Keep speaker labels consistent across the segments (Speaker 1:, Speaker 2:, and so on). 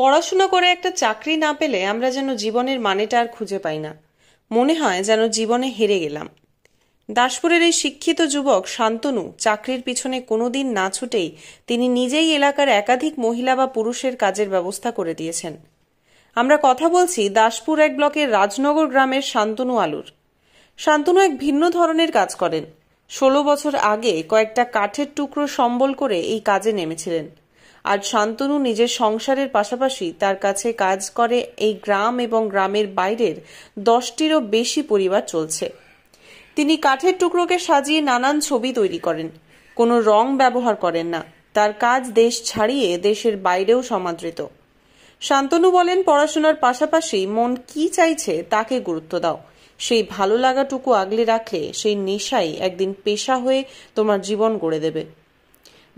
Speaker 1: পড়াশোনা করে একটা চাকরি না পেলে আমরা যেন জীবনের মানেটা আর খুঁজে পাই না। মনে হয় যেন জীবনে হেরে গেলাম। দাসপুরের এই শিক্ষিত যুবক শান্তনু চাকরির পিছনে কোনোদিন না ছুটেই তিনি নিজেই এলাকার একাধিক মহিলা বা পুরুষের কাজের ব্যবস্থা করে দিয়েছেন। আমরা কথা বলছি দাসপুর এক ব্লকের রাজনগর গ্রামের শান্তনু আলুর। শান্তনু এক ভিন্ন ধরনের কাজ করেন। 16 বছর আগে কয়েকটা কাঠের টুকরো সম্বল করে এই কাজে নেমেছিলেন। আজ শান্তনু নিজের সংসারের পাশাপাশি তার কাছে কাজ করে এই গ্রাম এবং গ্রামের বাইরের 10টিরও বেশি পরিবার চলছে। তিনি কাঠের টুকরোকে সাজিয়ে নানান ছবি তৈরি করেন, কোনো রং ব্যবহার করেন না। তার কাজ দেশ ছাড়িয়ে দেশের বাইরেও সমাদৃত। শান্তনু বলেন, পড়াশোনার পাশাপাশি মন কি চাইছে তাকে গুরুত্ব দাও। সেই ভালো লাগাটুকু আগলে রাখলে সেই নেশাই একদিন পেশা হয়ে তোমার জীবন গড়ে দেবে।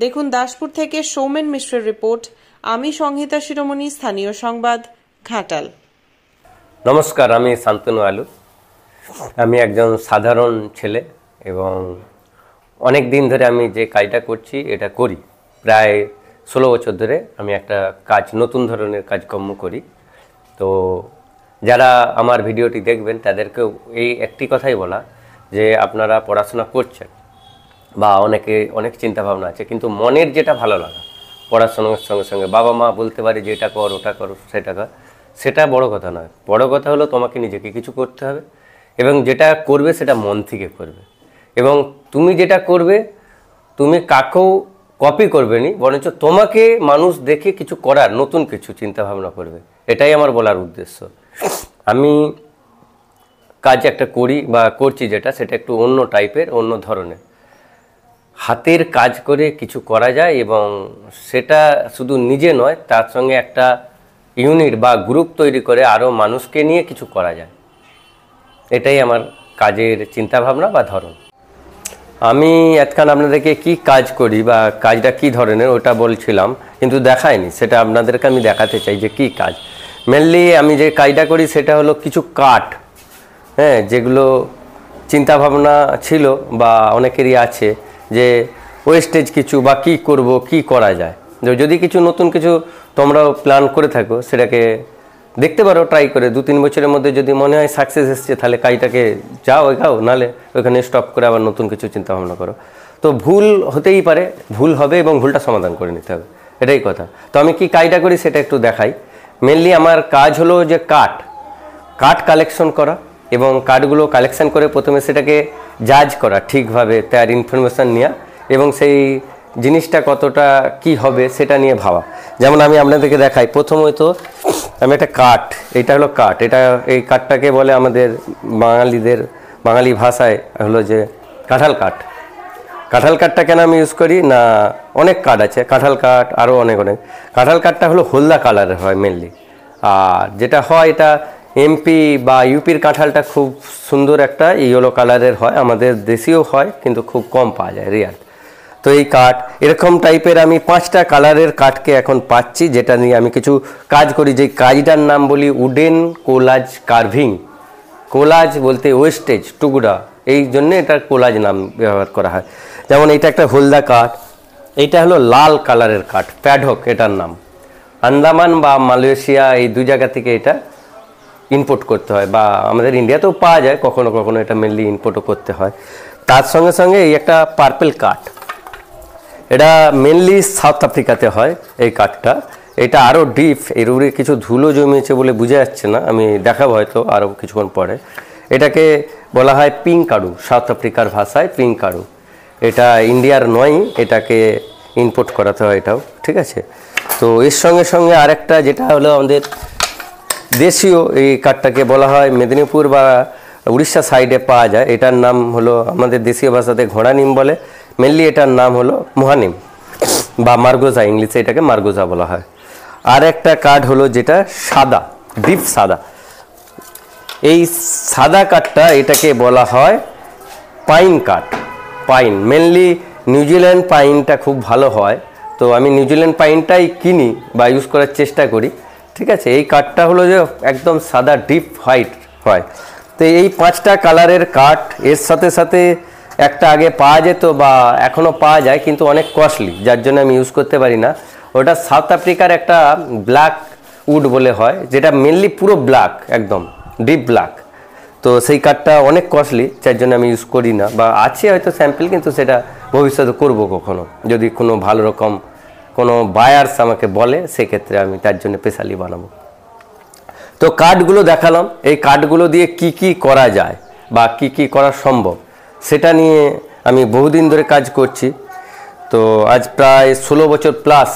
Speaker 1: দেখুন দাসপুর থেকে সৌমেন মিশ্রের রিপোর্ট। আমি সংহিতা শিরোমণি, স্থানীয় সংবাদ, ঘাটাল।
Speaker 2: নমস্কার, আমি শান্তনু আলু। আমি একজন সাধারণ ছেলে এবং অনেক দিন ধরে আমি যে কাজটা করছি এটা করি। প্রায় 16 বছর ধরে আমি একটা কাজ, নতুন ধরনের কাজকর্ম করি। তো যারা আমার ভিডিওটি দেখবেন তাদেরকেও এই একটি কথাই বলা যে আপনারা পড়াশোনা করছেন বা অনেক চিন্তাভাবনা আছে, কিন্তু মনের যেটা ভালো লাগা, পড়াশোনার সঙ্গে সঙ্গে বাবা মা বলতে পারে যে এটা কর, ওটা কর, সেটা কর, সেটা বড় কথা নয়। বড় কথা হলো তোমাকে নিজেকে কিছু করতে হবে এবং যেটা করবে সেটা মন থেকে করবে। এবং তুমি যেটা করবে তুমি কাকেও কপি করবে নি, বরঞ্চ তোমাকে মানুষ দেখে কিছু করার, নতুন কিছু চিন্তাভাবনা করবে। এটাই আমার বলার উদ্দেশ্য। আমি কাজ একটা করি বা করছি যেটা, সেটা একটু অন্য টাইপের, অন্য ধরনের। হাতের কাজ করে কিছু করা যায় এবং সেটা শুধু নিজে নয়, তার সঙ্গে একটা ইউনিট বা গ্রুপ তৈরি করে আরও মানুষকে নিয়ে কিছু করা যায়। এটাই আমার কাজের চিন্তাভাবনা বা ধরন। আমি এতক্ষণ আপনাদেরকে কি কাজ করি বা কাজটা কি ধরনের ওটা বলছিলাম, কিন্তু দেখায়নি। সেটা আপনাদেরকে আমি দেখাতে চাই যে কি কাজ। মেনলি আমি যে কাজটা করি সেটা হলো কিছু কাঠ, যেগুলো চিন্তাভাবনা ছিল বা অনেকেরই আছে যে ওয়েস্টেজ কিছু বা কি করব, কি করা যায়। যদি কিছু নতুন কিছু তোমরাও প্ল্যান করে থাকো সেটাকে দেখতে পারো, ট্রাই করে 2-3 বছরের মধ্যে যদি মনে হয় সাকসেস এসছে তাহলে কাজটাকে যাও এগাও, নাহলে ওইখানে স্টপ করে আবার নতুন কিছু চিন্তাভাবনা করো। তো ভুল হতেই পারে, ভুল হবে এবং ভুলটা সমাধান করে নিতে হবে, এটাই কথা। তো আমি কি কাজটা করি সেটা একটু দেখাই। মেনলি আমার কাজ হলো যে কাঠ কালেকশন করা এবং কাঠগুলো কালেকশন করে প্রথমে সেটাকে জাজ করা, ঠিকভাবে তার ইনফরমেশান নেওয়া এবং সেই জিনিসটা কতটা কি হবে সেটা নিয়ে ভাবা। যেমন আমি আপনাদেরকে দেখাই। প্রথমত আমি একটা কাঠ, এটা হলো কাঠ, এই কাঠটাকে বলে আমাদের বাঙালি ভাষায় হলো যে কাঁঠাল কাঠটা কেন আমি ইউজ করি না, অনেক কাঠ আছে, কাঁঠাল কাঠ আরও অনেক কাঁঠাল কাঠটা হলো হলদা কালারের হয় মেনলি। আর যেটা হয় এটা এমপি বা ইউপির কাঁঠালটা খুব সুন্দর একটা ইয়েলো কালারের হয়, আমাদের দেশীয় হয় কিন্তু খুব কম পাওয়া যায়, রেয়ার। তো এই কাঠ এরকম টাইপের আমি 5টা কালারের কাঠকে এখন পাচ্ছি, যেটা নিয়ে আমি কিছু কাজ করি। যে কাজটার নাম বলি উডেন কোলাজ কার্ভিং। কোলাজ বলতে ওয়েস্টেজ, টুকরা, এই জন্যে এটা কোলাজ নাম ব্যবহার করা হয়। যেমন এটা একটা হলদা কাঠ, এইটা হলো লাল কালারের কাঠ, প্যাডহক এটার নাম। আন্দামান বা মালয়েশিয়া এই 2 জায়গা থেকে এটা ইম্পোর্ট করতে হয়, বা আমাদের ইন্ডিয়াতেও পাওয়া যায় কখনো কখনো, এটা মেনলি ইম্পোর্টও করতে হয়। তার সঙ্গে সঙ্গে এই একটা পার্পেল কাঠ, এটা মেনলি সাউথ আফ্রিকাতে হয় এই কাঠটা। এটা আরও ডিপ, এর উপরে কিছু ধুলো জমিয়েছে বলে বোঝা যাচ্ছে না, আমি দেখাবো হয়তো আরও কিছুক্ষণ পরে। এটাকে বলা হয় পিঙ্ক কাড়ু, সাউথ আফ্রিকার ভাষায় পিঙ্ক কাড়ু। এটা ইন্ডিয়ার নয়, এটাকে ইম্পোর্ট করাতে হয় এটাও, ঠিক আছে। তো এর সঙ্গে সঙ্গে আরেকটা যেটা হলো আমাদের দেশীয়, এই কাঠটাকে বলা হয় মেদিনীপুর বা উড়িষ্যা সাইডে পাওয়া যায়। এটার নাম হলো আমাদের দেশীয় ভাষাতে ঘোড়া নিম বলে, মেনলি এটার নাম হলো মহানিম বা মার্গোজা, ইংলিশে এটাকে মার্গোজা বলা হয়। আর একটা কাঠ হলো যেটা সাদা, ডিপ সাদা। এই সাদা কাঠটা এটাকে বলা হয় পাইন কাঠ। পাইন মেনলি নিউজিল্যান্ড পাইনটা খুব ভালো হয়, তো আমি নিউজিল্যান্ড পাইনটাই কিনি বা ইউজ করার চেষ্টা করি, ঠিক আছে। এই কাঠটা হলো যে একদম সাদা ডিপ হোয়াইট হয়। তো এই 5টা কালারের কাঠ, এর সাথে সাথে একটা আগে পাওয়া যেত বা এখনও পাওয়া যায় কিন্তু অনেক কস্টলি, যার জন্য আমি ইউজ করতে পারি না। ওটা সাউথ আফ্রিকার একটা ব্ল্যাক উড বলে হয়, যেটা মেনলি পুরো ব্ল্যাক, একদম ডিপ ব্ল্যাক। তো সেই কাঠটা অনেক কস্টলি, যার জন্য আমি ইউজ করি না, বা আছে হয়তো স্যাম্পল, কিন্তু সেটা ভবিষ্যতে করব কখনো, যদি কোনো ভালো রকম কোনো বায়ার্স আমাকে বলে, সেক্ষেত্রে আমি তার জন্য স্পেশালি বানাবো। তো কাঠগুলো দেখালাম, এই কাঠগুলো দিয়ে কি কি করা যায় বা কি কি করা সম্ভব, সেটা নিয়ে আমি বহুদিন ধরে কাজ করছি। তো আজ প্রায় 16 বছর প্লাস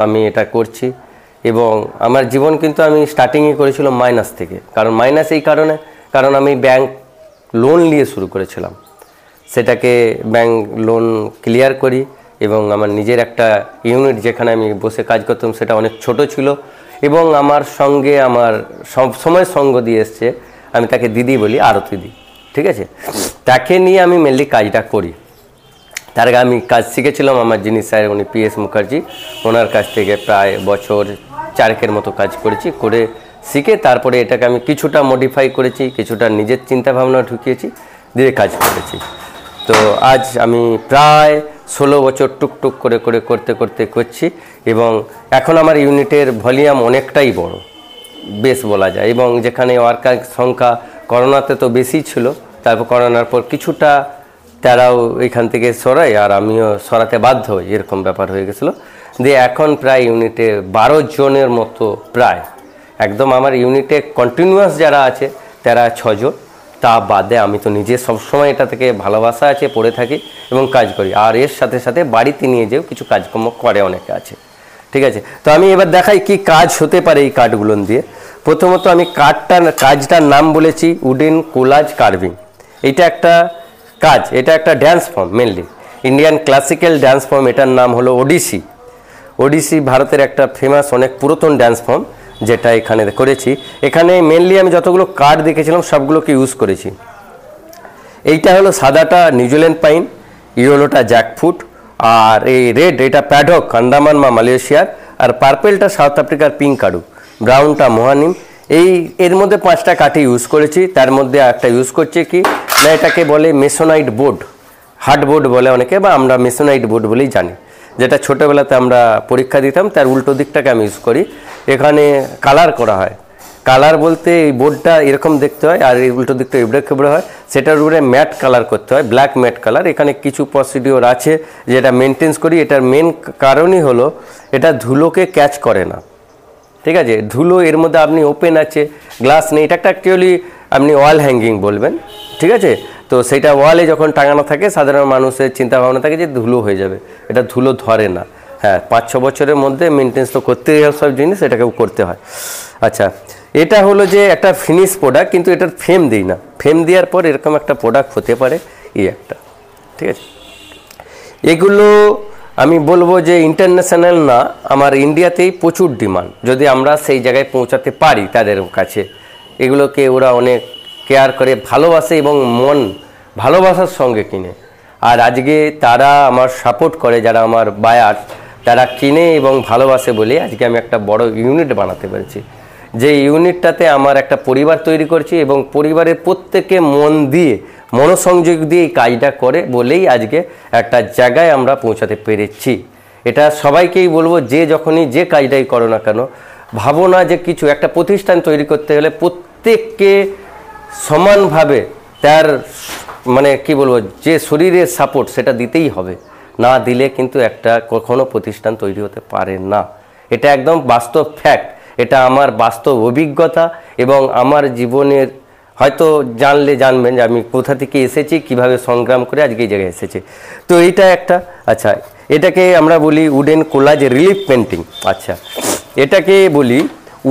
Speaker 2: আমি এটা করছি, এবং আমার জীবন কিন্তু আমি স্টার্টিংয়ে করেছিলাম মাইনাস থেকে। কারণ মাইনাস এই কারণ আমি ব্যাংক লোন নিয়ে শুরু করেছিলাম, সেটাকে ব্যাংক লোন ক্লিয়ার করি, এবং আমার নিজের একটা ইউনিট যেখানে আমি বসে কাজ করতাম সেটা অনেক ছোট ছিল, এবং আমার সঙ্গে আমার সব সময় সঙ্গ দিয়ে এসছে, আমি তাকে দিদি বলি, আরতি দি, ঠিক আছে। তাকে নিয়ে আমি মেনলি কাজটা করি। তার আগে আমি কাজ শিখেছিলাম আমার যিনি স্যার, উনি PS মুখার্জি, ওনার কাছ থেকে প্রায় বছর 4 মতো কাজ করেছি, করে শিখে তারপরে এটাকে আমি কিছুটা মডিফাই করেছি, কিছুটা নিজের চিন্তাভাবনা ঢুকিয়েছি, দিয়ে কাজ করেছি। তো আজ আমি প্রায় 16 বছর টুকটুক করে করতে করছি, এবং এখন আমার ইউনিটের ভলিউম অনেকটাই বড়, বেশ বলা যায়। এবং যেখানে ওয়ার্কার সংখ্যা করোনাতে তো বেশি ছিল, তারপর করোনার পর কিছুটা তারাও এখান থেকে সরাই, আর আমিও সরাতে বাধ্য হই, এরকম ব্যাপার হয়ে গেছিলো। দিয়ে এখন প্রায় ইউনিটে 12 জনের মতো, প্রায় একদম আমার ইউনিটে কন্টিনিউয়াস যারা আছে তারা 6 জন, তা বাদে আমি তো নিজে সবসময় এটা থেকে ভালোবাসা আছে, পড়ে থাকি এবং কাজ করি, আর এর সাথে সাথে বাড়িতে নিয়ে যেও কিছু কাজকর্ম করে অনেকে আছে, ঠিক আছে। তো আমি এবার দেখাই কি কাজ হতে পারে এই কাঠগুলো দিয়ে। প্রথমত আমি কাজটার নাম বলেছি উডেন কোলাজ কার্ভিং। এটা একটা কাজ, এটা একটা dance form, mainly Indian classical dance form. এটার নাম হলো ওডিসি। ওডিসি ভারতের একটা ফেমাস, অনেক পুরাতন ড্যান্স ফর্ম, যেটা এখানে করেছি। এখানে মেনলি আমি যতগুলো কাঠ দেখেছিলাম সবগুলোকে ইউজ করেছি। এইটা হলো সাদাটা নিউজিল্যান্ড পাইন, ইয়েলোটা জ্যাকফ্রুট, আর এই রেড এটা প্যাডক আন্দামান বা মালয়েশিয়ার, আর পার্পেলটা সাউথ আফ্রিকার পিঙ্ক কাডু, ব্রাউনটা মহানিম। এর মধ্যে 5টা কাঠি ইউজ করেছি। তার মধ্যে একটা ইউজ করছি কি না, এটাকে বলে মেসোনাইট বোর্ড, হার্ড বোর্ড বলে অনেকে, বা আমরা মেসোনাইট বোর্ড বলেই জানি, যেটা ছোটোবেলাতে আমরা পরীক্ষা দিতাম, তার উল্টো দিকটাকে আমি ইউজ করি। এখানে কালার করা হয়। কালার বলতে এই বোর্ডটা এরকম দেখতে হয়, আর এই উল্টো দিকটা এবড়ে খেবড়ে হয়, সেটার উপরে ম্যাট কালার করতে হয়, ব্ল্যাক ম্যাট কালার। এখানে কিছু প্রসিডিওর আছে যেটা মেনটেন্স করি। এটার মেন কারণই হলো এটা ধুলোকে ক্যাচ করে না, ঠিক আছে। ধুলো এর মধ্যে আপনি ওপেন আছে, গ্লাস নেই, এটা একটা অ্যাকচুয়ালি আপনি ওয়াল হ্যাঙ্গিং বলবেন, ঠিক আছে। তো সেটা ওয়ালে যখন টাঙানো থাকে, সাধারণ মানুষের চিন্তা ভাবনা থাকে যে ধুলো হয়ে যাবে, এটা ধুলো ধরে না। হ্যাঁ, 5-6 বছরের মধ্যে মেনটেন্স তো করতেই হয়, সব জিনিস এটাকেও করতে হয়। আচ্ছা, এটা হলো যে একটা ফিনিশ প্রোডাক্ট, কিন্তু এটার ফ্রেম দিই না। ফ্রেম দেওয়ার পর এরকম একটা প্রোডাক্ট হতে পারে, এই একটা, ঠিক আছে। এগুলো আমি বলবো যে ইন্টারন্যাশনাল না, আমার ইন্ডিয়াতেই প্রচুর ডিমান্ড, যদি আমরা সেই জায়গায় পৌঁছাতে পারি তাদের কাছে। এগুলোকে ওরা অনেক কেয়ার করে, ভালোবাসে, এবং মন ভালোবাসার সঙ্গে কিনে। আর আজকে তারা আমার সাপোর্ট করে, যারা আমার বায়ার, তারা কিনে এবং ভালোবাসে বলে আজকে আমি একটা বড় ইউনিট বানাতে পেরেছি। যে ইউনিটটাতে আমার একটা পরিবার তৈরি করছি, এবং পরিবারের প্রত্যেকে মন দিয়ে, মনোসংযোগ দিয়ে এই কাজটা করে বলেই আজকে একটা জায়গায় আমরা পৌঁছাতে পেরেছি। এটা সবাইকেই বলবো, যে যখনই যে কাজটাই করো না কেন, ভাবো না যে কিছু একটা প্রতিষ্ঠান তৈরি করতে গেলে প্রত্যেককে সমানভাবে তার মানে কি বলবো, যে শরীরের সাপোর্ট সেটা দিতেই হবে, না দিলে কিন্তু একটা কখনো প্রতিষ্ঠান তৈরি হতে পারে না। এটা একদম বাস্তব ফ্যাক্ট, এটা আমার বাস্তব অভিজ্ঞতা, এবং আমার জীবনের হয়তো জানলে জানবেন যে আমি কোথা থেকে এসেছি, কিভাবে সংগ্রাম করে আজকে এই জায়গায় এসেছি। তো এইটা একটা। আচ্ছা, এটাকে আমরা বলি উডেন কোলাজ রিলিফ পেন্টিং। আচ্ছা, এটাকে বলি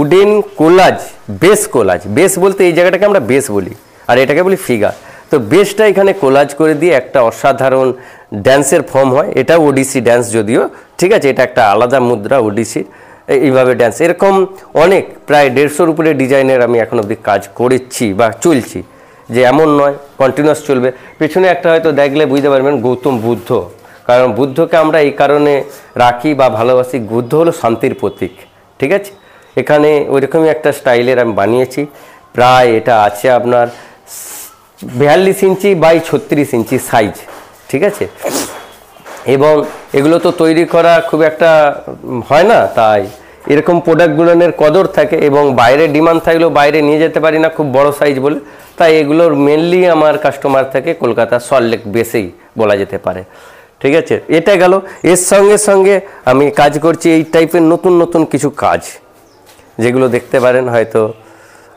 Speaker 2: wooden collage, base collage. Base বলতে এই জায়গাটাকে আমরা বেস বলি, আর এটাকে বলি ফিগার। তো বেসটা এখানে কোলাজ করে দিয়ে একটা অসাধারণ ড্যান্সের ফর্ম হয়। এটা ওডিসি ড্যান্স যদিও, ঠিক আছে, এটা একটা আলাদা মুদ্রা ওডিসির। এইভাবে ড্যান্স এরকম অনেক প্রায় 150-র উপরে ডিজাইনের আমি এখন অবধি কাজ করেছি বা চলছি, যে এমন নয় কন্টিনিউয়াস চলবে। পেছনে একটা হয়তো দেখলে বুঝতে পারবেন গৌতম বুদ্ধ, কারণ বুদ্ধকে আমরা এই কারণে রাখি বা ভালোবাসি, বুদ্ধ হলো শান্তির প্রতীক, ঠিক আছে। এখানে ওইরকমই একটা স্টাইলের আমি বানিয়েছি। প্রায় এটা আছে আপনার 42 ইঞ্চি বাই 36 ইঞ্চি সাইজ, ঠিক আছে। এবং এগুলো তো তৈরি করা খুব একটা হয় না, তাই এরকম প্রোডাক্টগুলোর কদর থাকে, এবং বাইরে ডিমান্ড থাকলেও বাইরে নিয়ে যেতে পারি না খুব বড় সাইজ বলে, তাই এগুলোর মেনলি আমার কাস্টমার থাকে কলকাতা সল্টলেক বেসেই বলা যেতে পারে। ঠিক আছে, এটা গেল। এর সঙ্গে সঙ্গে আমি কাজ করছি এই টাইপের নতুন নতুন কিছু কাজ, যেগুলো দেখতে পারেন হয়তো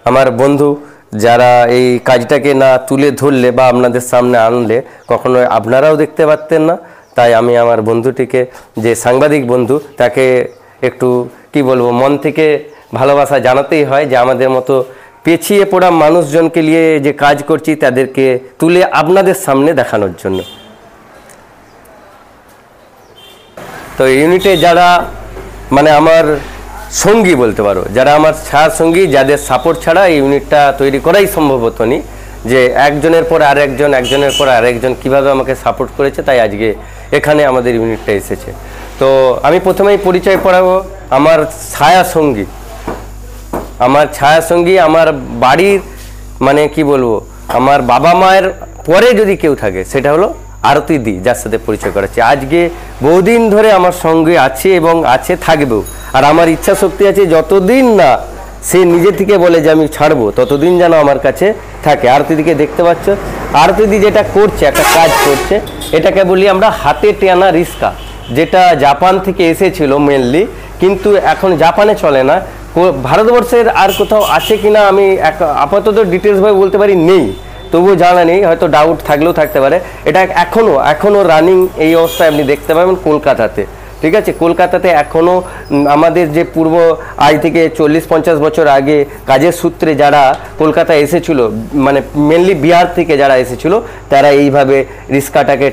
Speaker 2: আমার বন্ধু যারা এই কাজটাকে না তুলে ধরলে বা আপনাদের সামনে আনলে কখনো আপনারাও দেখতে পারতেন না। তাই আমি আমার বন্ধুটিকে, যে সাংবাদিক বন্ধু, তাকে একটু কি বলবো, মন থেকে ভালোবাসা জানাতেই হয় যে আমাদের মতো পেছিয়ে পড়া মানুষজনকে নিয়ে যে কাজ করছি তাদেরকে তুলে আপনাদের সামনে দেখানোর জন্য। তো ইউনিটে যারা মানে আমার সঙ্গী বলতে পারো, যারা আমার ছায়া সঙ্গী, যাদের সাপোর্ট ছাড়া এই ইউনিটটা তৈরি করাই সম্ভব হতো নি, যে একজনের পর আরেকজন, একজনের পর আরেকজন কীভাবে আমাকে সাপোর্ট করেছে, তাই আজকে এখানে আমাদের ইউনিটটা এসেছে। তো আমি প্রথমেই পরিচয় করাবো আমার ছায়া সঙ্গী। আমার ছায়া সঙ্গী আমার বাড়ির মানে কি বলবো, আমার বাবা মায়ের পরে যদি কেউ থাকে সেটা হলো আরতি দি, যার সাথে পরিচয় করাচ্ছি। আজকে বহুদিন ধরে আমার সঙ্গে আছে এবং আছে, থাকবেও। আর আমার ইচ্ছা শক্তি আছে যতদিন না সে নিজে থেকে বলে যে আমি ছাড়বো, ততদিন যেন আমার কাছে থাকে। আরতি দিকে দেখতে পাচ্ছ, আরতি দি যেটা করছে, একটা কাজ করছে, এটাকে বলি আমরা হাতে টেনা রিস্কা, যেটা জাপান থেকে এসেছিল মেনলি, কিন্তু এখন জাপানে চলে না। ভারতবর্ষের আর কোথাও আছে কিনা আমি আপাতত ডিটেলসভাবে বলতে পারি, নেই, তবুও জানা নেই, হয়তো ডাউট থাকলেও থাকতে পারে। এটা এখনও রানিং এই অবস্থায় আপনি দেখতে পাবেন কলকাতাতে। ঠিক আছে, কলকাতাতে এখনও আমাদের যে পূর্ব আজ থেকে 40-50 বছর আগে কাজের সূত্রে যারা কলকাতায় এসেছিলো, মানে মেনলি বিহার থেকে যারা এসেছিলো, তারা এইভাবে রিস্কাটাকে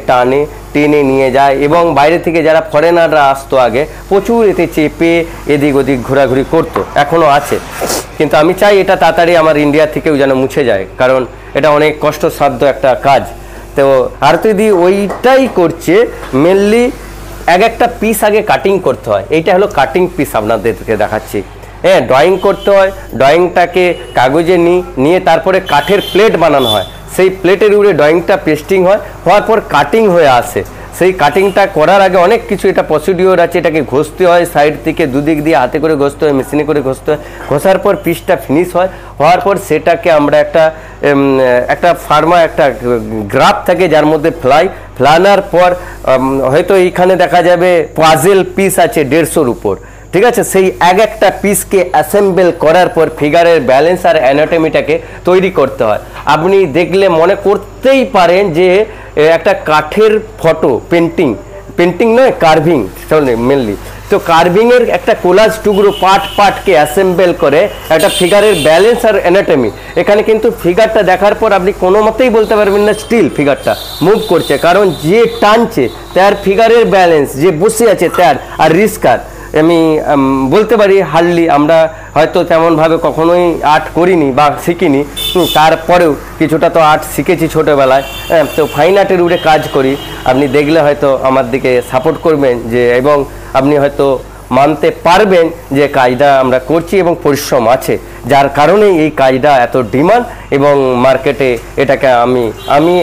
Speaker 2: টেনে নিয়ে যায়। এবং বাইরে থেকে যারা ফরেনাররা আসতো আগে, প্রচুর এতে চেপে এদিক ওদিক ঘোরাঘুরি করতো, এখনও আছে। কিন্তু আমি চাই এটা তাড়াতাড়ি আমার ইন্ডিয়া থেকেও যেন মুছে যায়, কারণ এটা অনেক কষ্টসাধ্য একটা কাজ। তো আরতি দি ওইটাই করছে মেনলি। একটা পিস আগে কাটিং করতে হয়, এইটা হলো কাটিং পিস, আপনাদেরকে দেখাচ্ছি। হ্যাঁ, ড্রয়িং করতে হয়, ড্রয়িংটাকে কাগজে নিয়ে তারপরে কাঠের প্লেট বানানো হয়, সেই প্লেটের উপরে ড্রয়িংটা পেস্টিং হয়, হওয়ার পর কাটিং হয়ে আসে। সেই কাটিংটা করার আগে অনেক কিছু এটা প্রসিডিওর আছে, এটাকে ঘষতে হয় সাইড থেকে, দুদিক দিয়ে হাতে করে ঘষতে হয়, মেশিনে করে ঘষতে হয়। ঘষার পর পিসটা ফিনিশ হয়, হওয়ার পর সেটাকে আমরা একটা ফার্মা একটা গ্রাফ থাকে যার মধ্যে ফ্লানার পর হয়তো এইখানে দেখা যাবে পাজেল পিস আছে 150-র উপর। ঠিক আছে, সেই একটা পিসকে অ্যাসেম্বল করার পর ফিগারের ব্যালেন্স আর অ্যানাটমিটাকে তৈরি করতে হয়। আপনি দেখলে মনে করতেই পারেন যে একটা কাঠের ফটো পেন্টিং নয়, কার্ভিং মেনলি। তো কার্ভিংয়ের একটা কোলাজ টুকরো পার্টকে অ্যাসেম্বল করে একটা ফিগারের ব্যালেন্স আর অ্যানাটমি। এখানে কিন্তু ফিগারটা দেখার পর আপনি কোনো মতেই বলতে পারবেন না স্টিল ফিগারটা মুভ করছে, কারণ যে টানছে তার ফিগারের ব্যালেন্স, যে বসে আছে তার, আর রিস্কার। আমি বলতে পারি হার্ডলি আমরা হয়তো তেমনভাবে কখনোই আর্ট করিনি বা শিখিনি, তারপরেও কিছুটা তো আর্ট শিখেছি ছোটোবেলায়। তো ফাইন আর্টের উপরে কাজ করি, আপনি দেখলে হয়তো আমার দিকে সাপোর্ট করবেন, যে এবং আপনি হয়তো মানতে পারবেন যে কাজটা আমরা করছি এবং পরিশ্রম আছে, যার কারণে এই কাজটা এত ডিমান্ড। এবং মার্কেটে এটাকে আমি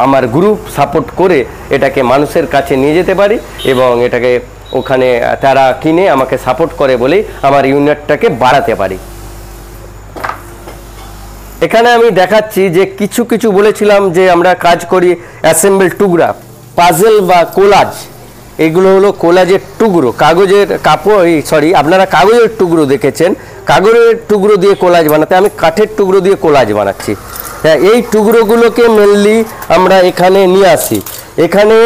Speaker 2: আমার গ্রুপ সাপোর্ট করে এটাকে মানুষের কাছে নিয়ে যেতে পারি, এবং এটাকে ওখানে তারা কিনে আমাকে সাপোর্ট করে বলেই আমার ইউনিটটাকে বাড়াতে পারি। এখানে আমি দেখাচ্ছি যে কিছু বলেছিলাম যে আমরা কাজ করি অ্যাসেম্বল টুকরা, পাজেল বা কোলাজ। এগুলো হলো কোলাজের টুকরো, কাগজের আপনারা কাগজের টুকরো দেখেছেন, কাগজের টুকরো দিয়ে কোলাজ বানাতে, আমি কাঠের টুকরো দিয়ে কোলাজ বানাচ্ছি। হ্যাঁ, এই টুকরোগুলোকে মেনলি আমরা এখানে নিয়ে আসি। এখানে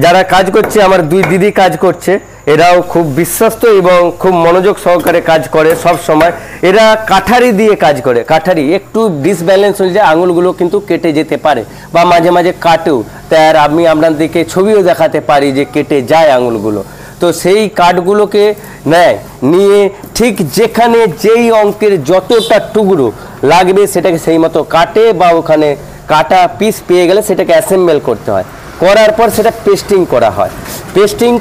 Speaker 2: যারা কাজ করছে, আমার 2 দিদি কাজ করছে, এরাও খুব বিশ্বস্ত এবং খুব মনোযোগ সহকারে কাজ করে সব সময়। এরা কাঠারি দিয়ে কাজ করে, কাঠারি একটু ডিসব্যালেন্স হয়ে যায়, আঙুলগুলো কিন্তু কেটে যেতে পারে বা মাঝে মাঝে কাটেও, তার আমি আপনাদেরকে ছবিও দেখাতে পারি যে কেটে যায় আঙুলগুলো। তো সেই কাঠগুলোকে নিয়ে ঠিক যেখানে যেই অঙ্কের যতটা টুকরো লাগবে সেটাকে সেই মতো কাটে, বা ওখানে কাটা পিস পেয়ে গেলে সেটাকে অ্যাসেম্বল করতে হয়। করার পর সেটা পেস্টিং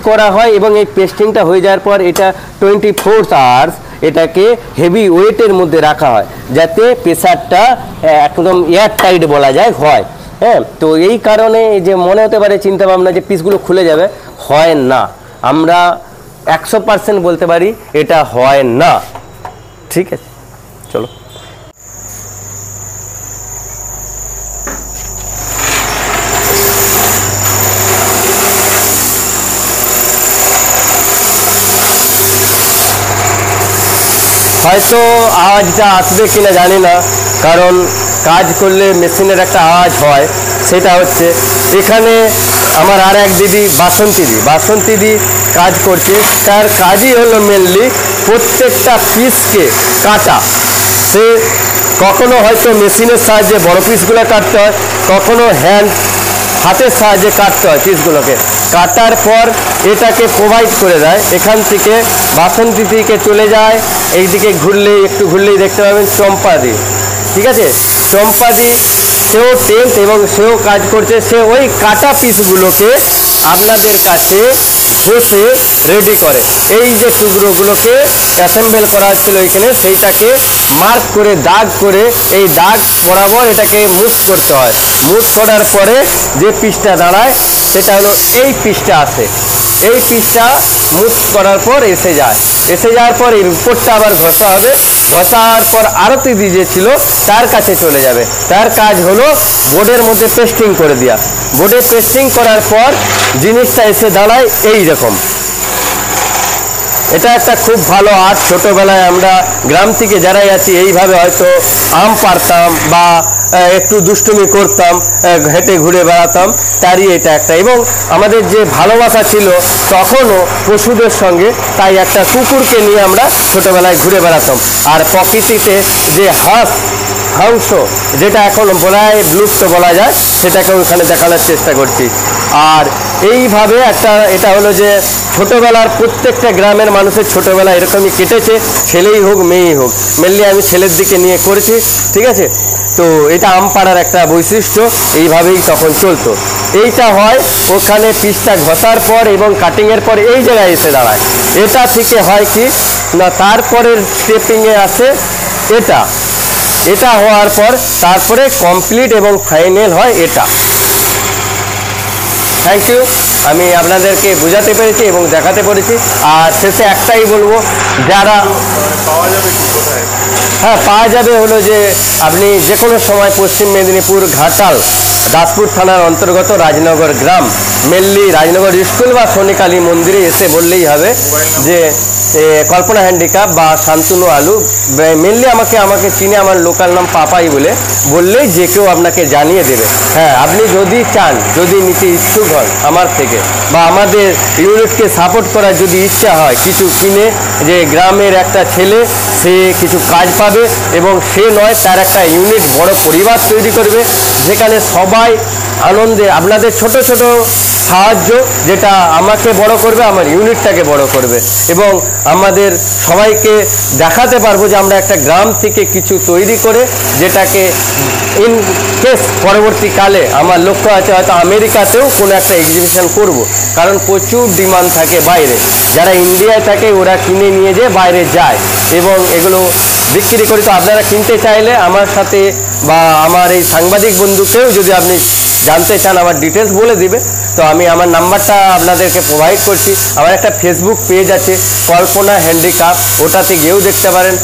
Speaker 2: করা হয় এবং এই পেস্টিংটা হয়ে যাওয়ার পর এটা 24 আওয়ার্স এটাকে হেভি ওয়েটের মধ্যে রাখা হয়, যাতে প্রেসারটা একদম এয়ার টাইট বলা যায় হয়। হ্যাঁ, তো এই কারণে যে মনে হতে পারে চিন্তা ভাবনা যে পিসগুলো খুলে যাবে, হয় না। আমরা 100% বলতে পারি এটা হয় না। ঠিক আছে, চলো। হয়তো আওয়াজটা আসবে কিনা জানি না, কারণ কাজ করলে মেশিনের একটা আওয়াজ হয়। সেটা হচ্ছে এখানে আমার আর এক দিদি বাসন্তীদি কাজ করছে। তার কাজই হলো মেনলি প্রত্যেকটা পিসকে কাটা। সে কখনো হয়তো মেশিনের সাহায্যে বড় পিসগুলো কাটতে হয়, কখনো হাতের সাহায্যে কাটতে হয় পিসগুলোকে। কাটার পর এটাকে প্রোভাইড করে দেয়। এখান থেকে বাসন্তী থেকে চলে যায়, এইদিকে একটু ঘুরলেই দেখতে পাবেন চম্পাদি। ঠিক আছে, চম্পাদি সেও টেন্ট এবং সেও কাজ করছে। সে ওই কাটা পিসগুলোকে আপনাদের কাছে ঘষে রেডি করে। এই যে টুকরোগুলোকে অ্যাসেম্বল করা হচ্ছিল এখানে, সেইটাকে মার্ক করে দাগ করে এই দাগ বরাবর এটাকে মুভ করতে হয়। মুভ করার পরে যে পিসটা দাঁড়ায় সেটা হলো এই পিসটা আসে। এই পিসটা মুভ করার পর এসে যাওয়ার পর এর উপরটা আবার ঘষা হবে। ঘষার পর আরতি যে ছিল তার কাছে চলে যাবে। তার কাজ হলো বোর্ডের মধ্যে পেস্টিং করে দেওয়া। বোর্ডে পেস্টিং করার পর জিনিসটা এসে দাঁড়ায় এই রকম। এটা একটা খুব ভালো আর্ট। ছোটোবেলায় আমরা গ্রাম থেকে যারাই আছি এইভাবে হয়তো আম পারতাম বা একটু দুষ্টুমি করতাম, হেঁটে ঘুরে বেড়াতাম, তারই এটা একটা। এবং আমাদের যে ভালোবাসা ছিল তখনও পশুদের সঙ্গে, তাই একটা কুকুরকে নিয়ে আমরা ছোটোবেলায় ঘুরে বেড়াতাম। আর প্রকৃতিতে যে হংস, যেটা এখন বিলুপ্ত বলা যায়, সেটাকে ওখানে দেখানোর চেষ্টা করছি। আর এইভাবে এটা হলো যে ছোটোবেলার প্রত্যেকটা গ্রামের মানুষের ছোটোবেলা এরকমই কেটেছে, ছেলেই হোক মেয়েই হোক। মেনলি আমি ছেলের দিকে নিয়ে করেছি। ঠিক আছে, তো এটা আমপাড়ার একটা বৈশিষ্ট্য। এইভাবেই তখন চলতো। এইটা হয় ওখানে পিসটা ঘষার পর এবং কাটিংয়ের পর এই জায়গায় এসে দাঁড়ায়। এটা থেকে হয় কি না, তারপরের স্টেপিংয়ে আসে এটা হওয়ার পর তারপরে কমপ্লিট এবং ফাইনাল হয় এটা। থ্যাংক ইউ, আমি আপনাদেরকে বোঝাতে পেরেছি এবং দেখাতে পেরেছি। আর শেষে একটাই বলবো, যারা পাওয়া যাবে হলো যে আপনি যে কোনো সময় পশ্চিম মেদিনীপুর ঘাটাল দাসপুর থানার অন্তর্গত রাজনগর গ্রাম, মেনলি রাজনগর স্কুল বা শনিকালী মন্দিরে এসে বললেই হবে যে কল্পনা হ্যান্ডিক্রাফট বা শান্তনু আলু। মেনলি আমাকে চিনে, আমার লোকাল নাম পাপাই বললেই যে কেউ আপনাকে জানিয়ে দেবে। হ্যাঁ, আপনি যদি চান, যদি নিতে ইচ্ছুক হন আমার থেকে বা আমাদের ইউনিটকে সাপোর্ট করার যদি ইচ্ছা হয়, কিছু কিনে, যে গ্রামের একটা ছেলে সে কিছু কাজ পাবে এবং সে নয় তার একটা ইউনিট বড় পরিবার তৈরি করবে, যেখানে সবাই আনন্দে আপনাদের ছোট ছোট সাহায্য যেটা আমাকে বড় করবে, আমার ইউনিটটাকে বড় করবে এবং আমাদের সবাইকে দেখাতে পারবো যে আমরা একটা গ্রাম থেকে কিছু তৈরি করে, যেটাকে ইন কেস পরবর্তীকালে আমার লক্ষ্য আছে হয়তো আমেরিকাতেও কোনো একটা এক্সিবিশন করব। কারণ প্রচুর ডিমান্ড থাকে বাইরে, যারা ইন্ডিয়ায় থাকে ওরা কিনে নিয়ে যেয়ে বাইরে যায় এবং এগুলো বিক্রি করি। তো আপনারা কিনতে চাইলে আমার সাথে বা আমার এই সাংবাদিক বন্ধুকেও যদি আপনি জানতে চান, আমার ডিটেলস বলে দিবে। তো আমি আমার নাম্বারটা আপনাদেরকে প্রোভাইড করছি। আমার একটা ফেসবুক পেজ আছে কল্পনা হ্যান্ডিক্রাফট, ওটাতে গিয়েও দেখতে পারেন।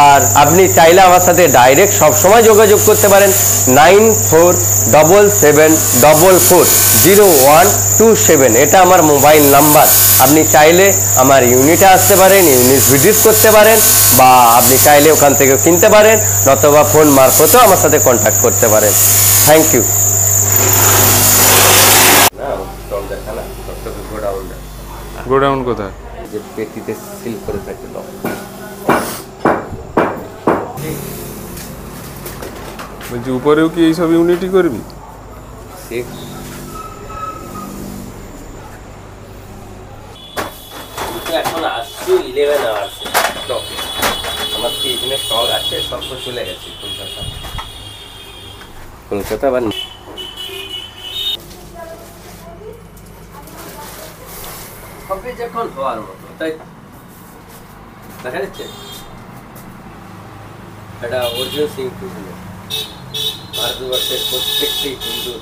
Speaker 2: আর আপনি চাইলে আমার সাথে ডাইরেক্ট সবসময় যোগাযোগ করতে পারেন 9477440127। এটা আমার মোবাইল নাম্বার। আপনি চাইলে আমার ইউনিটে আসতে পারেন, ইউনিট ভিজিট করতে পারেন, বা আপনি চাইলে ওখান থেকে কিনতে পারেন, নতবা ফোন মারফতেও আমার সাথে কন্ট্যাক্ট করতে পারেন। Thank you.
Speaker 3: গোডাউন কোথায়?
Speaker 2: যে পেটিতে সিল করে থাকে
Speaker 3: বলছি, উপরেও কি এইসব ইউনিটই করবি?
Speaker 2: এখন আসছি 11 আওয়ার্স স্টকে। আমার কি এখানে স্টক আছে, সব তো চলে গেছে কলকাতা আবার হবে যখন হওয়ার মতো, তাই দেখা যাচ্ছে এটা অর্জুন সিং পুজো ভারতবর্ষের প্রত্যেকটি হিন্দুর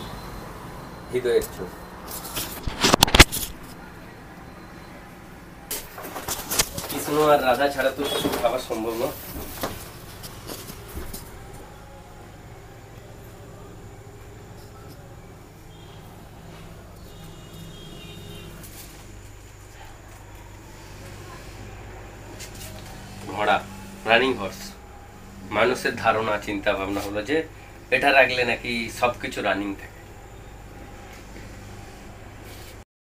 Speaker 2: হৃদয়ের চোখ। শান্তনু আর রাধা ছাড়া তো কিছু খাওয়া সম্ভব না। ঘোড়া, রানিং হর্স, মানুষের ধারণা চিন্তা ভাবনা হলো যে এটা রাখলে নাকি সবকিছু রানিং থাকে।